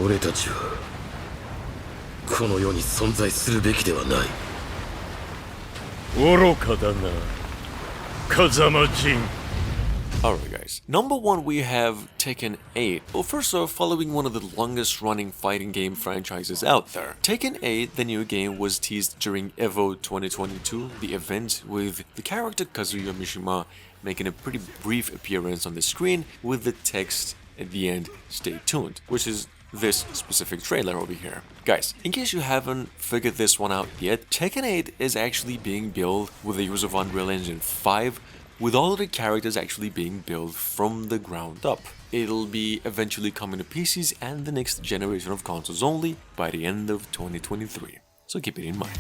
俺たちはこの世に存在するべきではない。愚かだな、風間陣。 Alright guys, number one we have Tekken 8. Well, first off, following one of the longest running fighting game franchises out there. Tekken 8, the new game, was teased during EVO 2022, the event with the character Kazuya Mishima making a pretty brief appearance on the screen with the text at the end, "Stay tuned," which is this specific trailer over here. Guys, in case you haven't figured this one out yet, Tekken 8 is actually being built with the use of Unreal Engine 5, with all of the characters actually being built from the ground up. It'll be eventually coming to PCs and the next generation of consoles only by the end of 2023, so keep it in mind.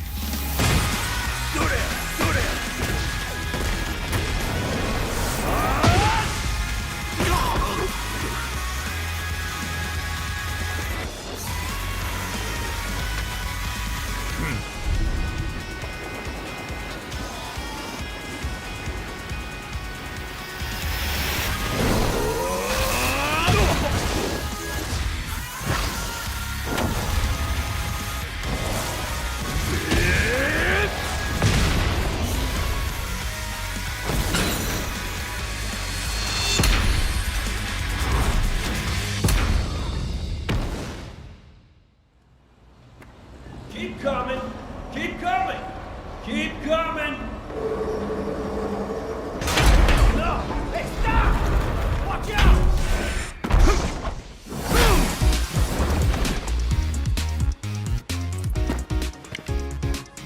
Keep coming! Keep coming! Keep coming! No! Hey, stop! Watch out!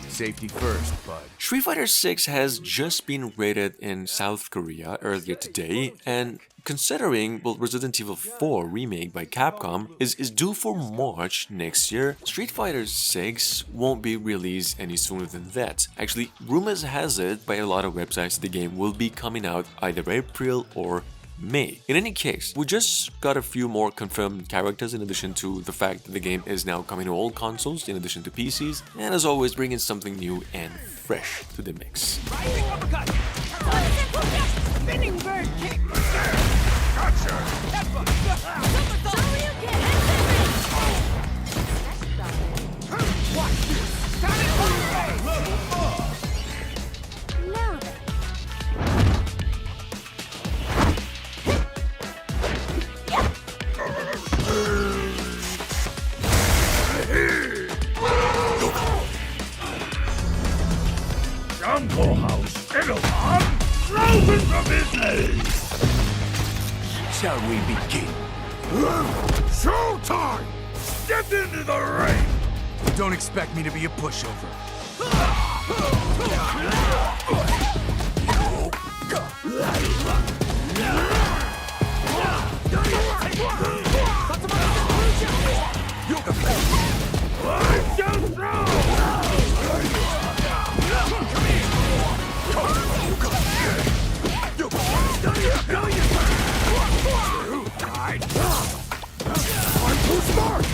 Safety first, bud. Street Fighter 6 has just been rated in South Korea earlier today, and considering, well, Resident Evil 4 remake by Capcom is due for March next year, Street Fighter 6 won't be released any sooner than that. Actually, rumors has it by a lot of websites the game will be coming out either April or May. In any case, we just got a few more confirmed characters in addition to the fact that the game is now coming to all consoles in addition to PCs, and as always bringing something new and fresh to the mix. Rising uppercut! Spinning bird kick! Gotcha! Watch this! Time it away! Level up! Now then. Jungle House, Edelman, frozen from his legs! Shall we begin? Showtime! Step into the ring! Don't expect me to be a pushover. I'm so strong! I'm too smart!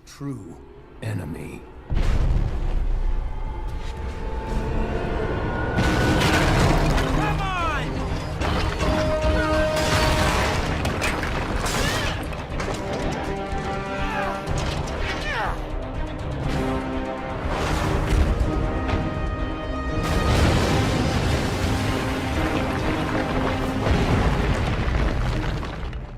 True enemy. Come on!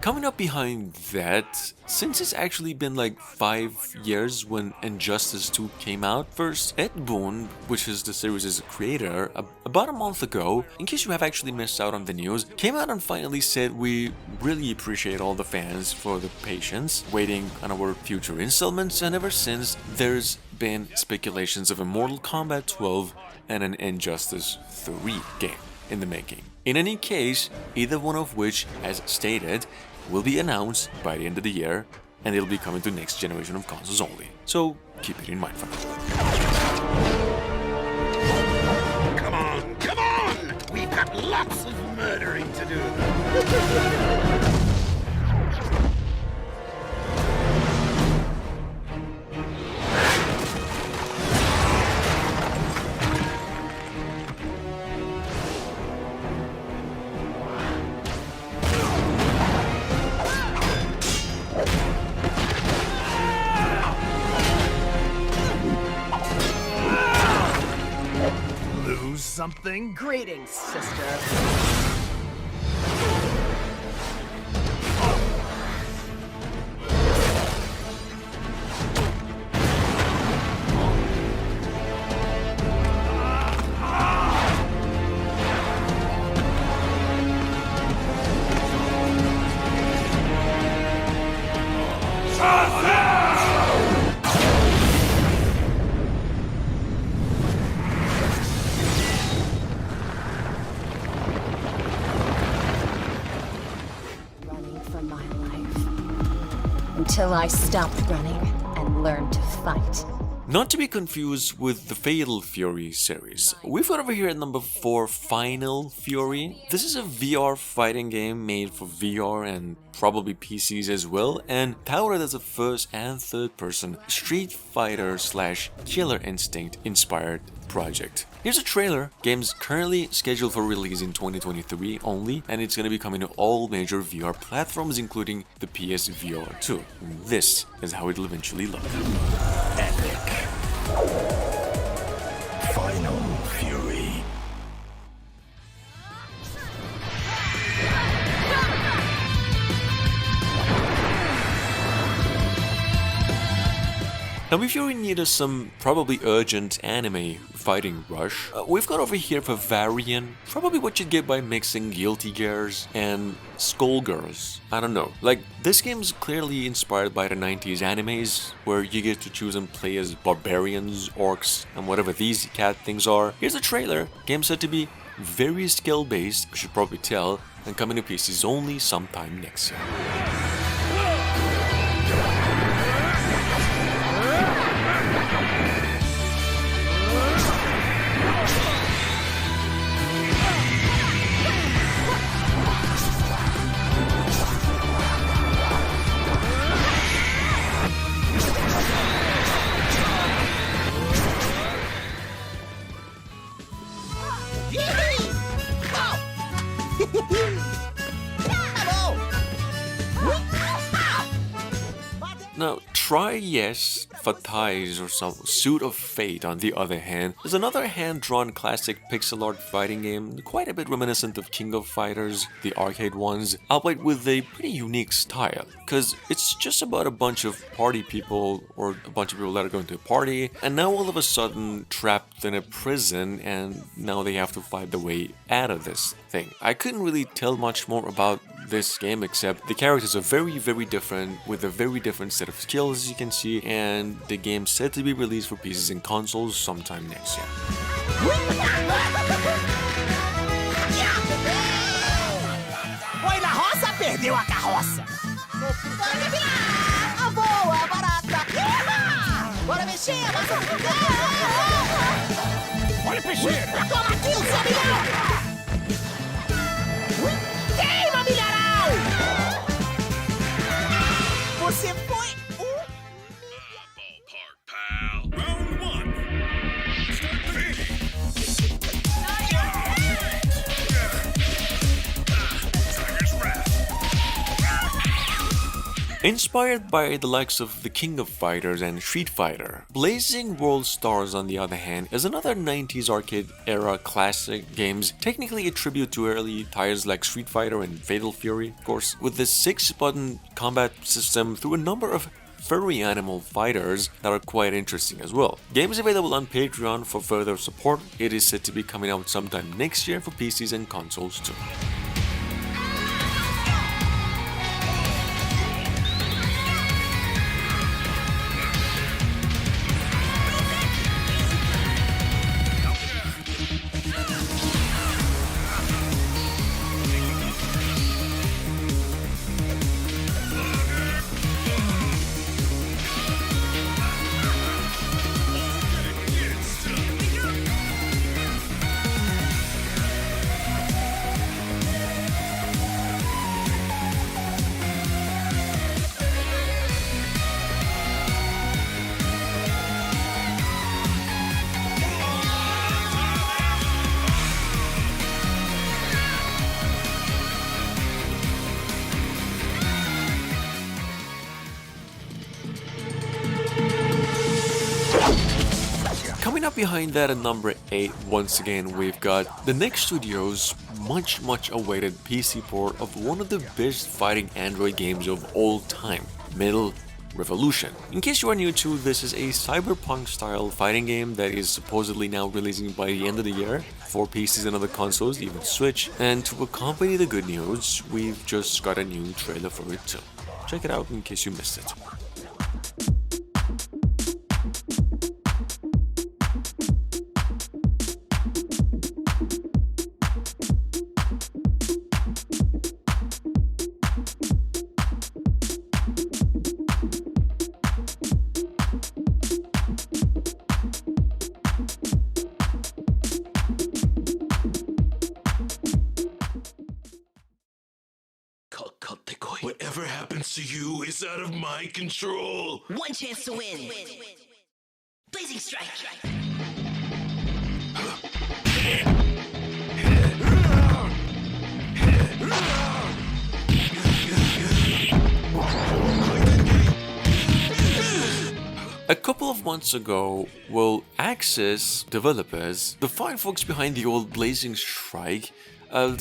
Coming up behind that, since it's actually been like 5 years when Injustice 2 came out first, Ed Boon, which is the series' creator, about a month ago, in case you have actually missed out on the news, came out and finally said we really appreciate all the fans for the patience, waiting on our future installments, and ever since there's been speculations of a Mortal Kombat 12 and an Injustice 3 game in the making. In any case, either one of which, as stated, will be announced by the end of the year, and it'll be coming to next generation of consoles only. So keep it in mind for now. Come on! We've got lots of murdering to do. Lose something? Greetings, sister. Running for my life. Until I stopped running and learned to fight. Not to be confused with the Fatal Fury series. We've got over here at number 4 Final Fury. This is a VR fighting game made for VR and probably PCs as well, and touted as a first and third person Street Fighter / Killer Instinct inspired project. Here's a trailer. Game's currently scheduled for release in 2023 only, and it's gonna be coming to all major VR platforms including the PSVR 2. This is how it'll eventually look. Epic. Final Fury. Now if you're in need of some probably urgent anime fighting rush, we've got over here Varvarion, probably what you'd get by mixing Guilty Gears and Skullgirls. I don't know, like this game's clearly inspired by the 90s animes where you get to choose and play as barbarians, orcs, and whatever these cat things are. Here's a trailer. Game's said to be very skill based, you should probably tell, and coming to PCs only sometime next year. Now, Trajes, Fatais, or some Suit of Fate, on the other hand, is another hand-drawn classic pixel art fighting game, quite a bit reminiscent of King of Fighters, the arcade ones, albeit with a pretty unique style, because it's just about a bunch of party people, or a bunch of people that are going to a party, and now all of a sudden trapped in a prison, and now they have to fight their way out of this thing. I couldn't really tell much more about this game except the characters are very, very different with a very different set of skills, as you can see, and the game's set to be released for PCs and consoles sometime next year. Foi na roça, perdeu a carroça. A boa, barata. Bora mexer, mas... Olha o peixeiro! Toma aqui, o seu milhão! Queima, milharal! Você foi Ballpark, pal. Round 1. Start the game. Tiger's Wrath. Inspired by the likes of the King of Fighters and Street Fighter, Blazing Worldstars, on the other hand, is another 90s arcade era classic games, technically a tribute to early titles like Street Fighter and Fatal Fury, of course, with the 6-button combat system through a number of furry animal fighters that are quite interesting as well. Game is available on Patreon for further support. It is set to be coming out sometime next year for PCs and consoles too. behind that at number 8, once again, we've got the Next Studio's much awaited PC port of one of the best fighting Android games of all time, Metal Revolution. In case you are new to, this is a cyberpunk style fighting game that is supposedly now releasing by the end of the year for PCs and other consoles, even Switch, and to accompany the good news, we've just got a new trailer for it too. Check it out in case you missed it. Whatever happens to you is out of my control. One chance to win. Blazing strike. A couple of months ago, well, Axis developers, the fine folks behind the old Blazing Strike,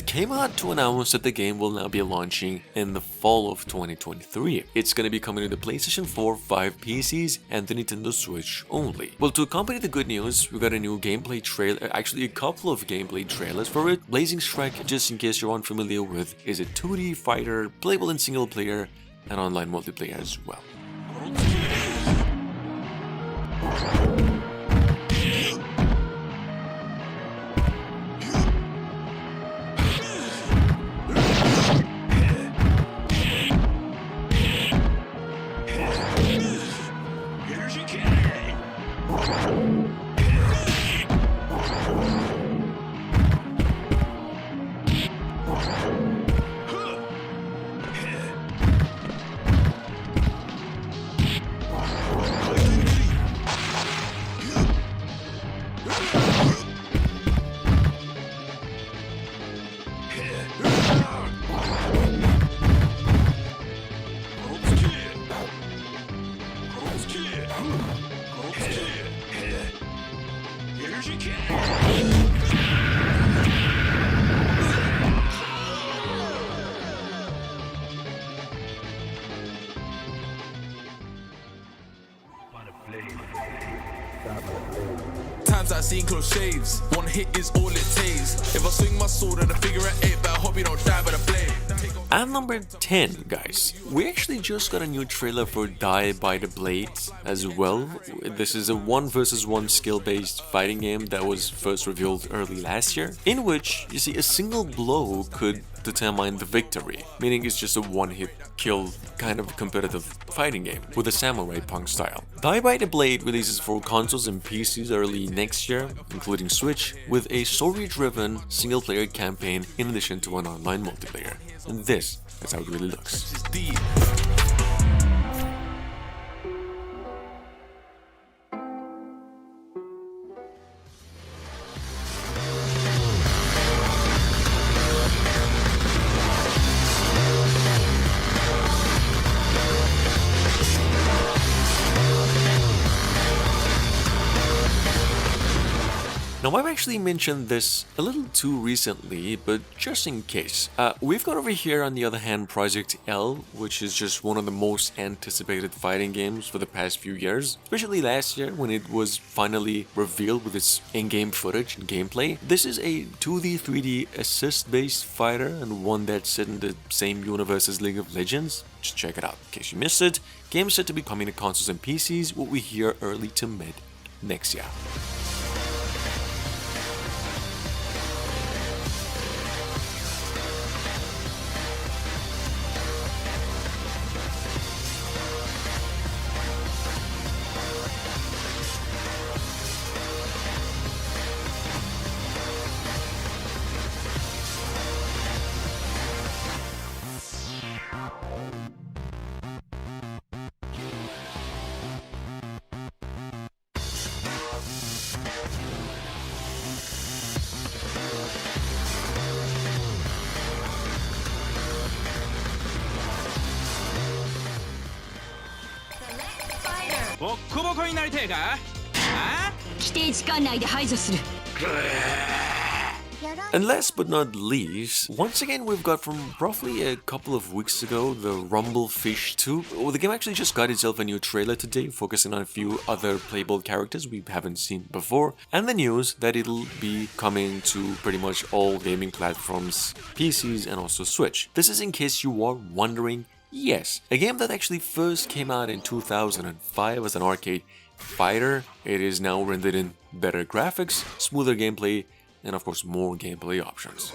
came out to announce that the game will now be launching in the fall of 2023. It's gonna be coming to the PlayStation 4, 5 PCs, and the Nintendo Switch only. Well, to accompany the good news, we got a new gameplay trailer, actually a couple of gameplay trailers for it. Blazing Strike, just in case you're unfamiliar with, is a 2D fighter, playable in single player and online multiplayer as well. Times I've seen close shaves, one hit is all it takes. If I swing my sword and I figure at 8, but I hope you don't die by the blade. At number 10, guys, we actually just got a new trailer for Die by the Blade as well. This is a 1 vs 1 skill-based fighting game that was first revealed early last year, in which, you see, a single blow could determine the victory, meaning it's just a one-hit kill kind of competitive fighting game with a samurai punk style. Die by the Blade releases for consoles and PCs early next year, including Switch, with a story-driven single-player campaign in addition to an online multiplayer. And this is how it really looks. Now, I've actually mentioned this a little too recently, but just in case. We've got over here, on the other hand, Project L, which is just one of the most anticipated fighting games for the past few years, especially last year when it was finally revealed with its in-game footage and gameplay. This is a 2D, 3D assist-based fighter and one that's set in the same universe as League of Legends. Just check it out in case you missed it. Game set to be coming to consoles and PCs, what we hear early to mid next year. 規定時間内で排除する。 And last but not least, once again we've got from roughly a couple of weeks ago the Rumble Fish 2. Well, the game actually just got itself a new trailer today, focusing on a few other playable characters we haven't seen before, and the news that it'll be coming to pretty much all gaming platforms, PCs and also Switch. This is in case you are wondering. Yes, a game that actually first came out in 2005 as an arcade fighter. It is now rendered in better graphics, smoother gameplay, and of course more gameplay options.